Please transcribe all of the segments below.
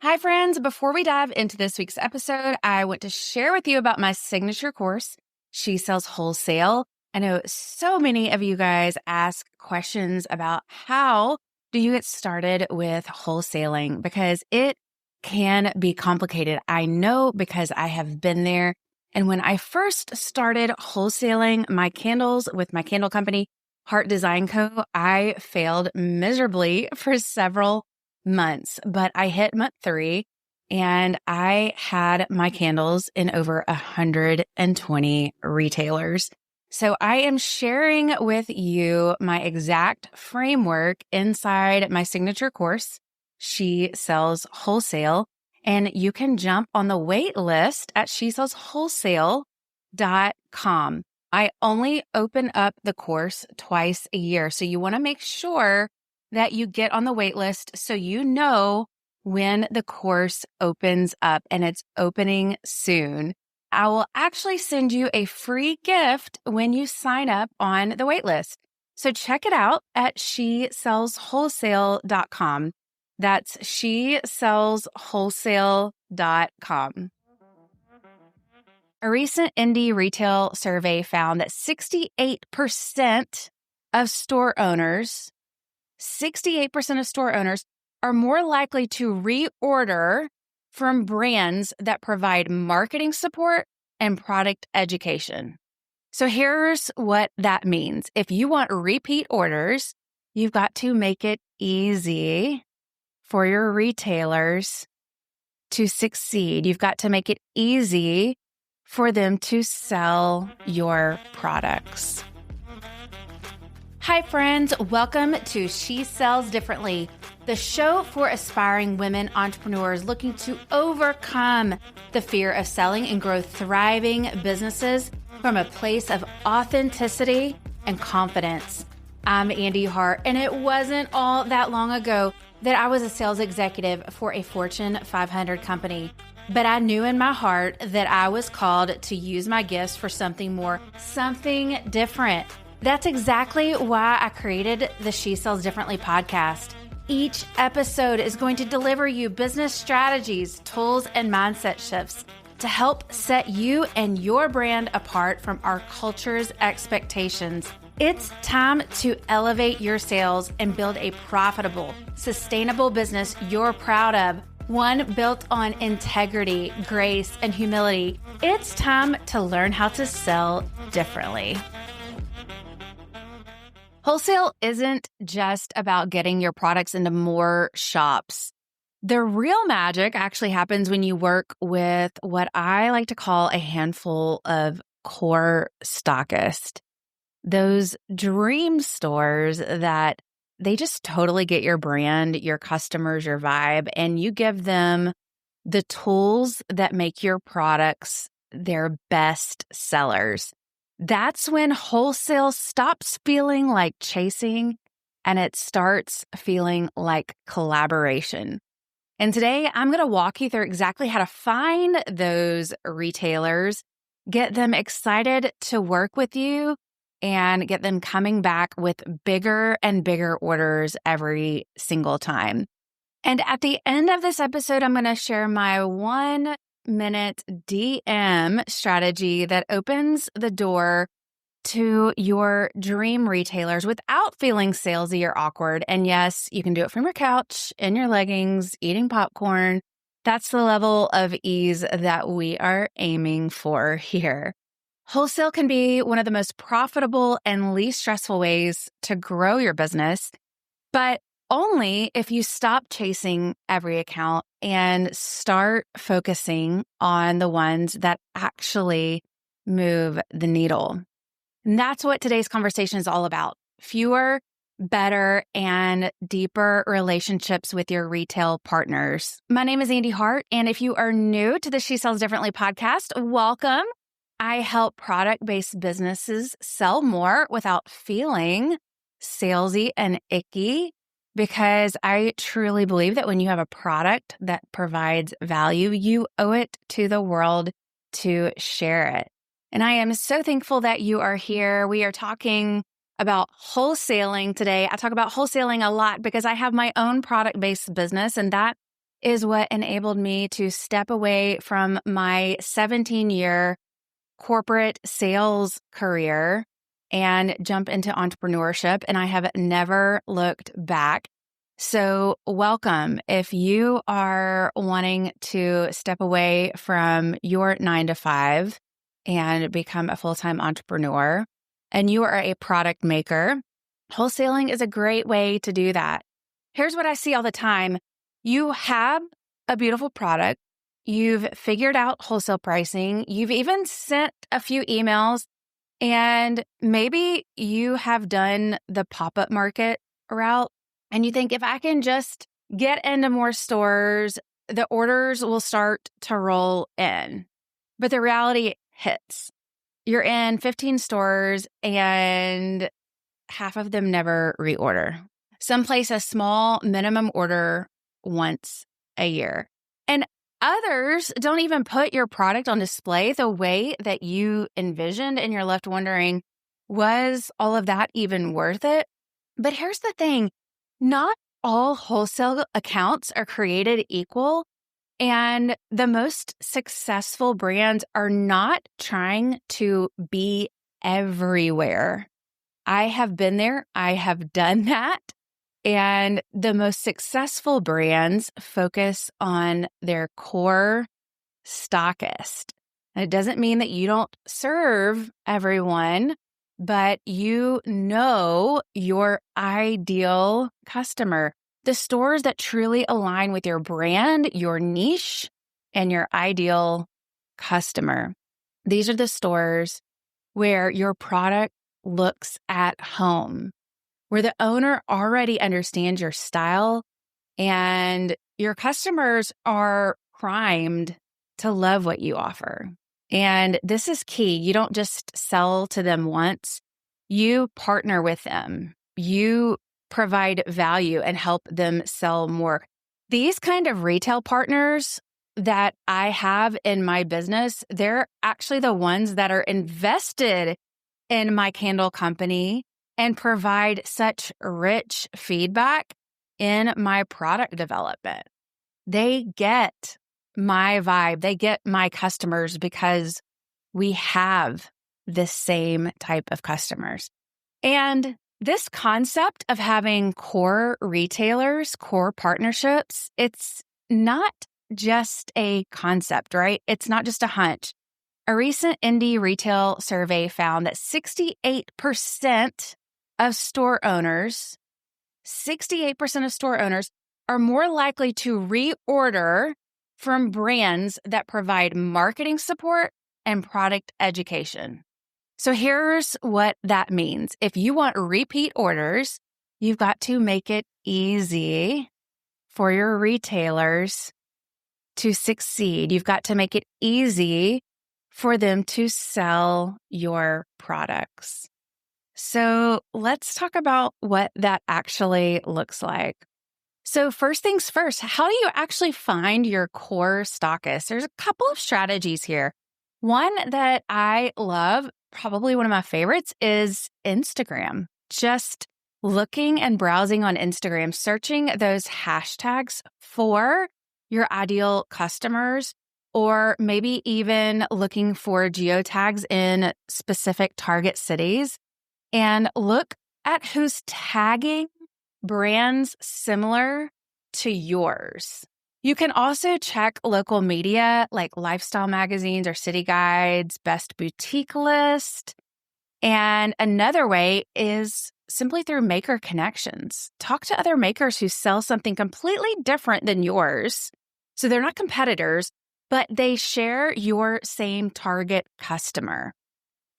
Hi, friends. Before we dive into this week's episode, I want to share with you about my signature course, She Sells Wholesale. I know so many of you guys ask questions about how do you get started with wholesaling because it can be complicated. I know because I have been there. And when I first started wholesaling my candles with my candle company, Heart Design Co., I failed miserably for several months, but I hit month 3 and I had my candles in over 120 retailers. So I am sharing with you my exact framework inside my signature course, She Sells Wholesale, and you can jump on the wait list at shesellswholesale.com. I only open up the course twice a year, so you want to make sure that you get on the wait list so you know when the course opens up, and it's opening soon. I will actually send you a free gift when you sign up on the wait list. So check it out at shesellswholesale.com. That's shesellswholesale.com. A recent Andee retail survey found that 68% of store owners are more likely to reorder from brands that provide marketing support and product education. So here's what that means. If you want repeat orders, you've got to make it easy for your retailers to succeed. You've got to make it easy for them to sell your products. Hi, friends. Welcome to She Sells Differently, the show for aspiring women entrepreneurs looking to overcome the fear of selling and grow thriving businesses from a place of authenticity and confidence. I'm Andee Hart, and it wasn't all that long ago that I was a sales executive for a Fortune 500 company. But I knew in my heart that I was called to use my gifts for something more, something different. That's exactly why I created the She Sells Differently podcast. Each episode is going to deliver you business strategies, tools, and mindset shifts to help set you and your brand apart from our culture's expectations. It's time to elevate your sales and build a profitable, sustainable business you're proud of. One built on integrity, grace, and humility. It's time to learn how to sell differently. Wholesale isn't just about getting your products into more shops. The real magic actually happens when you work with what I like to call a handful of core stockists. Those dream stores that they just totally get your brand, your customers, your vibe, and you give them the tools that make your products their best sellers. That's when wholesale stops feeling like chasing and it starts feeling like collaboration. And today I'm going to walk you through exactly how to find those retailers, get them excited to work with you, and get them coming back with bigger and bigger orders every single time. And at the end of this episode, I'm going to share my 1-minute DM strategy that opens the door to your dream retailers without feeling salesy or awkward. And yes, you can do it from your couch, in your leggings, eating popcorn. That's the level of ease that we are aiming for here. Wholesale can be one of the most profitable and least stressful ways to grow your business, but only if you stop chasing every account and start focusing on the ones that actually move the needle. And that's what today's conversation is all about. Fewer, better, and deeper relationships with your retail partners. My name is Andee Hart, and if you are new to the She Sells Differently podcast, welcome. I help product-based businesses sell more without feeling salesy and icky, because I truly believe that when you have a product that provides value, you owe it to the world to share it. And I am so thankful that you are here. We are talking about wholesaling today. I talk about wholesaling a lot because I have my own product-based business, and that is what enabled me to step away from my 17-year corporate sales career and jump into entrepreneurship. And I have never looked back. So welcome. If you are wanting to step away from your 9 to 5 and become a full-time entrepreneur, and you are a product maker, wholesaling is a great way to do that. Here's what I see all the time. You have a beautiful product. You've figured out wholesale pricing. You've even sent a few emails, and maybe you have done the pop-up market route, and you think, if I can just get into more stores, the orders will start to roll in. But the reality hits. You're in 15 stores and half of them never reorder. Some place a small minimum order once a year. And others don't even put your product on display the way that you envisioned, and you're left wondering, was all of that even worth it? But here's the thing. Not all wholesale accounts are created equal, and the most successful brands are not trying to be everywhere. I have been there. I have done that. And the most successful brands focus on their core stockist. And it doesn't mean that you don't serve everyone, but you know your ideal customer, the stores that truly align with your brand, your niche, and your ideal customer. These are the stores where your product looks at home, where the owner already understands your style and your customers are primed to love what you offer. And this is key. You don't just sell to them once. You partner with them. You provide value and help them sell more. These kind of retail partners that I have in my business, they're actually the ones that are invested in my candle company and provide such rich feedback in my product development. They get my vibe. They get my customers because we have the same type of customers. And this concept of having core retailers, core partnerships, it's not just a concept, right? It's not just a hunch. A recent Andee retail survey found that 68% of store owners, 68% of store owners are more likely to reorder from brands that provide marketing support and product education. So here's what that means. If you want repeat orders, you've got to make it easy for your retailers to succeed. You've got to make it easy for them to sell your products. So let's talk about what that actually looks like. So first things first, how do you actually find your core stockists? There's a couple of strategies here. One that I love, probably one of my favorites, is Instagram. Just looking and browsing on Instagram, searching those hashtags for your ideal customers, or maybe even looking for geotags in specific target cities, and look at who's tagging brands similar to yours. You can also check local media like lifestyle magazines or city guides, best boutique list. And another way is simply through maker connections. Talk to other makers who sell something completely different than yours. So they're not competitors, but they share your same target customer.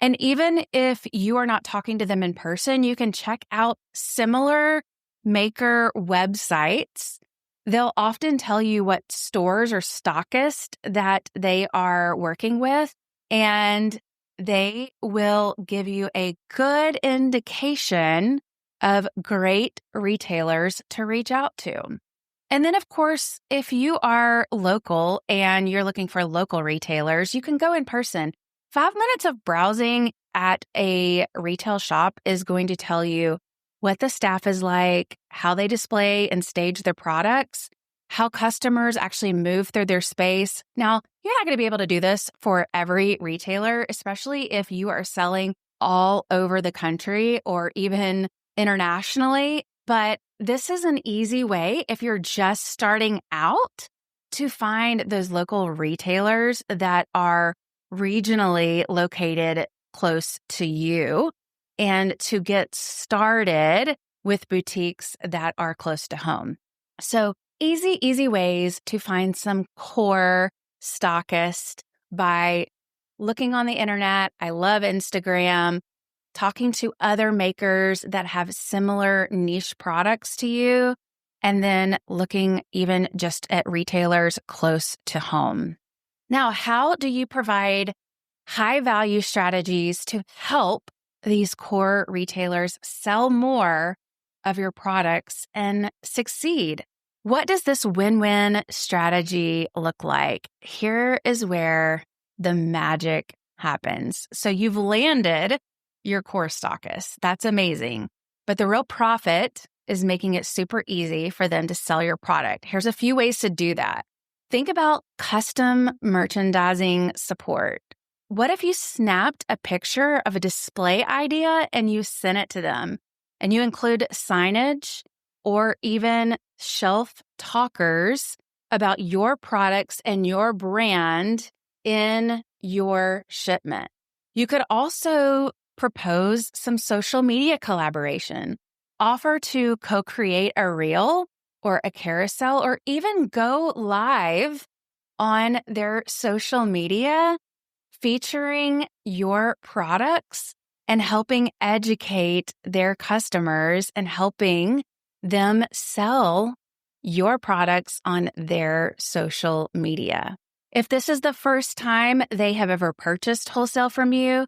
And even if you are not talking to them in person, you can check out similar maker websites. They'll often tell you what stores or stockists that they are working with, and they will give you a good indication of great retailers to reach out to. And then, of course, if you are local and you're looking for local retailers, you can go in person. 5 minutes of browsing at a retail shop is going to tell you what the staff is like, how they display and stage their products, how customers actually move through their space. Now, you're not going to be able to do this for every retailer, especially if you are selling all over the country or even internationally. But this is an easy way if you're just starting out to find those local retailers that are regionally located close to you and to get started with boutiques that are close to home. So easy ways to find some core stockist by looking on the internet. I love Instagram, talking to other makers that have similar niche products to you, and then looking even just at retailers close to home. Now, how do you provide high value strategies to help these core retailers sell more of your products and succeed? What does this win-win strategy look like? Here is where the magic happens. So you've landed your core stockist. That's amazing. But the real profit is making it super easy for them to sell your product. Here's a few ways to do that. Think about custom merchandising support. What if you snapped a picture of a display idea and you sent it to them, and you include signage or even shelf talkers about your products and your brand in your shipment? You could also propose some social media collaboration, offer to co-create a reel or a carousel, or even go live on their social media featuring your products and helping educate their customers and helping them sell your products on their social media. If this is the first time they have ever purchased wholesale from you,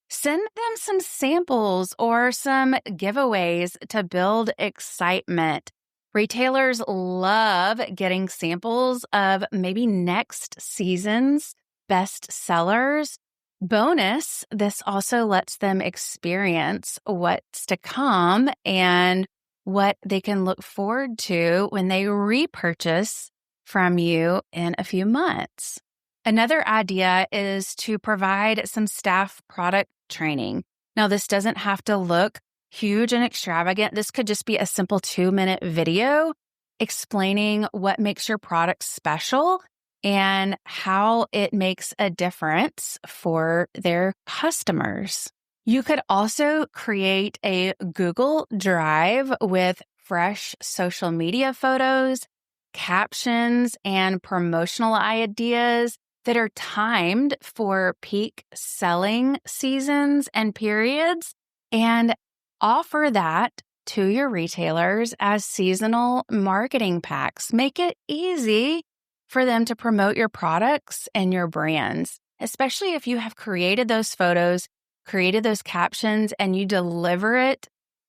send them some samples or some giveaways to build excitement. Retailers love getting samples of maybe next season's best sellers. Bonus, this also lets them experience what's to come and what they can look forward to when they repurchase from you in a few months. Another idea is to provide some staff product training. Now, this doesn't have to look huge and extravagant. This could just be a simple 2-minute video explaining what makes your product special and how it makes a difference for their customers. You could also create a Google Drive with fresh social media photos, captions, and promotional ideas that are timed for peak selling seasons and periods, and offer that to your retailers as seasonal marketing packs. Make it easy for them to promote your products and your brands, especially if you have created those photos, created those captions, and you deliver it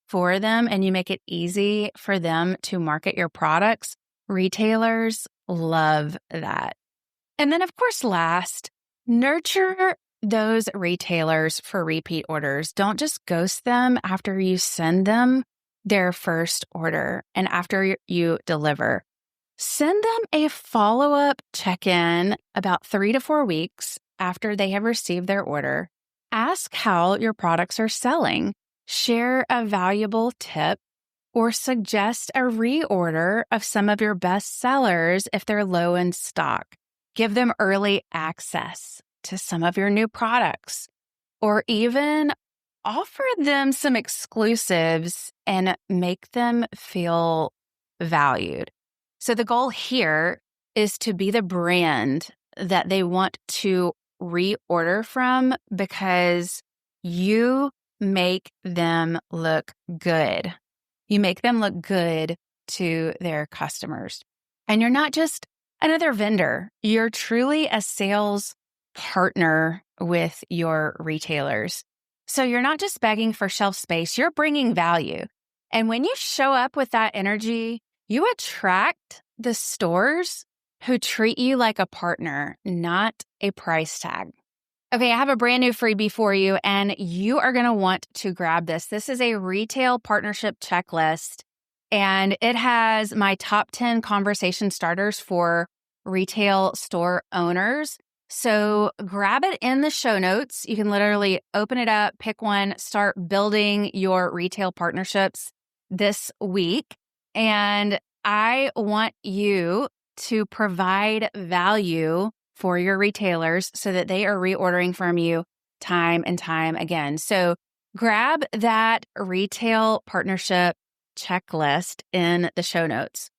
for them and you make it easy for them to market your products. Retailers love that. And then, of course, last, nurture those retailers for repeat orders. Don't just ghost them after you send them their first order and after you deliver. Send them a follow-up check-in about 3 to 4 weeks after they have received their order. Ask how your products are selling. Share a valuable tip or suggest a reorder of some of your best sellers if they're low in stock. Give them early access to some of your new products, or even offer them some exclusives and make them feel valued. So the goal here is to be the brand that they want to reorder from because you make them look good. You make them look good to their customers. And you're not just another vendor. You're truly a sales partner with your retailers. So you're not just begging for shelf space, you're bringing value. And when you show up with that energy, you attract the stores who treat you like a partner, not a price tag. Okay, I have a brand new freebie for you, and you are going to want to grab this. This is a retail partnership checklist. and it has my top 10 conversation starters for retail store owners. So grab it in the show notes. You can literally open it up, pick one, start building your retail partnerships this week. And I want you to provide value for your retailers so that they are reordering from you time and time again. So grab that retail partnership checklist in the show notes.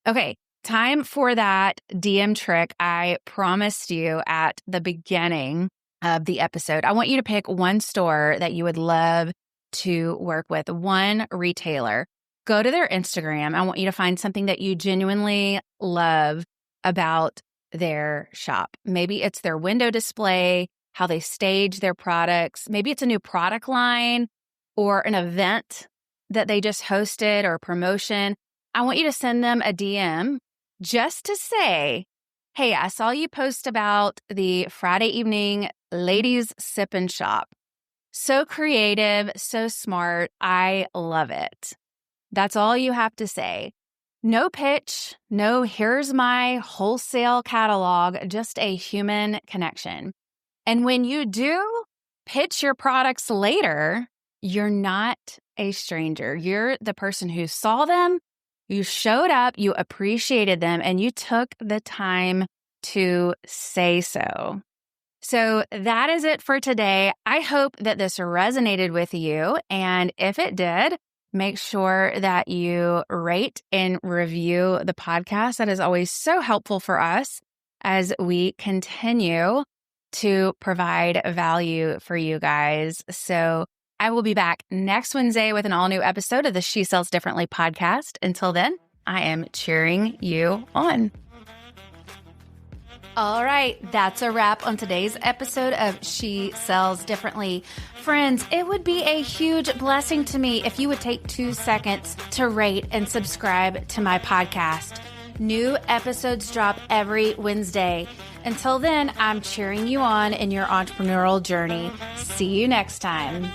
Okay, time for that DM trick I promised you at the beginning of the episode. I want you to pick one store that you would love to work with, one retailer. Go to their Instagram. I want you to find something that you genuinely love about their shop. Maybe it's their window display, how they stage their products. Maybe it's a new product line or an event that they just hosted or a promotion. I want you to send them a DM just to say, hey, I saw you post about the Friday evening ladies sip and shop. So creative, so smart. I love it. That's all you have to say. No pitch, no here's my wholesale catalog, just a human connection. And when you do pitch your products later, you're not a stranger. You're the person who saw them, you showed up, you appreciated them, and you took the time to say so. So that is it for today. I hope that this resonated with you. And if it did, make sure that you rate and review the podcast. That is always so helpful for us as we continue to provide value for you guys. So I will be back next Wednesday with an all-new episode of the She Sells Differently podcast. Until then, I am cheering you on. All right, that's a wrap on today's episode of She Sells Differently. Friends, it would be a huge blessing to me if you would take 2 seconds to rate and subscribe to my podcast. New episodes drop every Wednesday. Until then, I'm cheering you on in your entrepreneurial journey. See you next time.